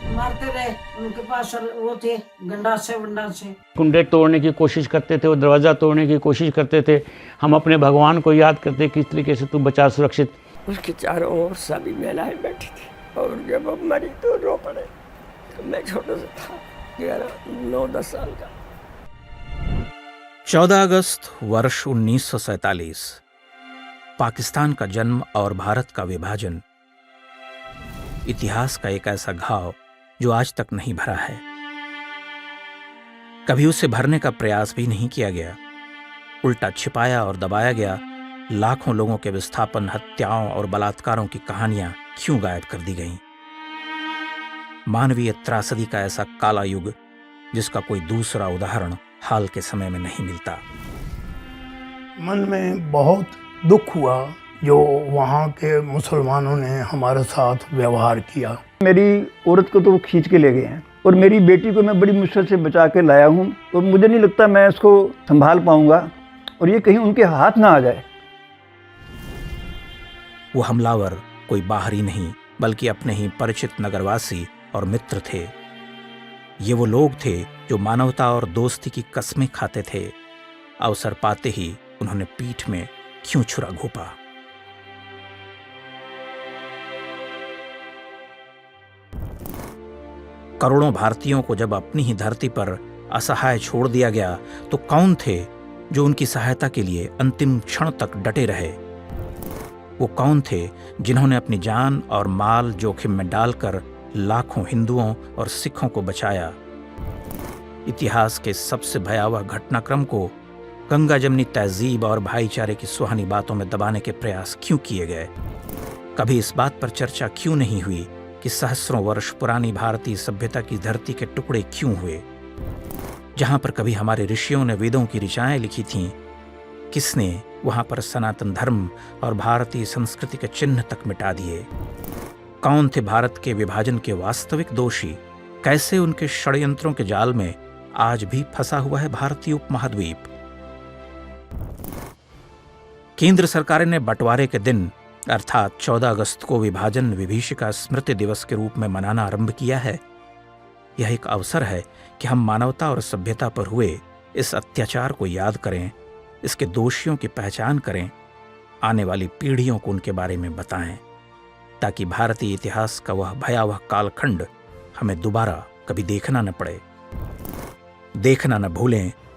मारते रहे। उनके पास वो थे गंडासे वंडासे। कुंडे तोड़ने की कोशिश करते थे, वो दरवाज़ा तोड़ने की कोशिश करते थे। हम अपने भगवान को याद करते किस तरीके से तू बचा सुरक्षित। उसके चारों ओर सभी महिलाएं बैठी थी और जब वो मरी तो रो पड़े। तो मैं छोटा सा था, 9-10 साल का। 14 अगस्त वर्ष 1947, पाकिस्तान का जन्म और भारत का विभाजन। इतिहास का एक ऐसा घाव जो आज तक नहीं भरा है। कभी उसे भरने का प्रयास भी नहीं किया गया, उल्टा छिपाया और दबाया गया। लाखों लोगों के विस्थापन, हत्याओं और बलात्कारों की कहानियां क्यों गायब कर दी गईं? मानवीय त्रासदी का ऐसा काला युग जिसका कोई दूसरा उदाहरण हाल के समय में नहीं मिलता। मन में बहुत दुख हुआ जो वहाँ के मुसलमानों ने हमारे साथ व्यवहार किया। मेरी औरत को तो वो खींच के ले गए हैं और मेरी बेटी को मैं बड़ी मुश्किल से बचा के लाया हूँ और मुझे नहीं लगता मैं इसको संभाल पाऊंगा और ये कहीं उनके हाथ ना आ जाए। वो हमलावर कोई बाहरी नहीं बल्कि अपने ही परिचित नगरवासी और मित्र थे। ये वो लोग थे जो मानवता और दोस्ती की कस्में खाते थे। अवसर पाते ही उन्होंने पीठ में क्यों छुरा घोंपा। करोड़ों भारतीयों को जब अपनी ही धरती पर असहाय छोड़ दिया गया तो कौन थे जो उनकी सहायता के लिए अंतिम क्षण तक डटे रहे? वो कौन थे जिन्होंने अपनी जान और माल जोखिम में डालकर लाखों हिंदुओं और सिखों को बचाया? इतिहास के सबसे भयावह घटनाक्रम को गंगा जमनी तहजीब और भाईचारे की सुहानी बातों में दबाने के प्रयास क्यों किए गए? कभी इस बात पर चर्चा क्यों नहीं हुई कि सहस्रों वर्ष पुरानी भारतीय सभ्यता की धरती के टुकड़े क्यों हुए? जहां पर कभी हमारे ऋषियों ने वेदों की ऋचाएं लिखी थीं, किसने वहां पर सनातन धर्म और भारतीय संस्कृति के चिन्ह तक मिटा दिए? कौन थे भारत के विभाजन के वास्तविक दोषी? कैसे उनके षड्यंत्रों के जाल में आज भी फंसा हुआ है भारतीय उपमहाद्वीप? केंद्र सरकार ने बंटवारे के दिन अर्थात 14 अगस्त को विभाजन विभीषिका स्मृति दिवस के रूप में मनाना आरंभ किया है। यह एक अवसर है कि हम मानवता और सभ्यता पर हुए इस अत्याचार को याद करें, इसके दोषियों की पहचान करें, आने वाली पीढ़ियों को उनके बारे में बताएं, ताकि भारतीय इतिहास का वह भयावह कालखंड हमें दोबारा कभी देखना न पड़े। देखना न भूलें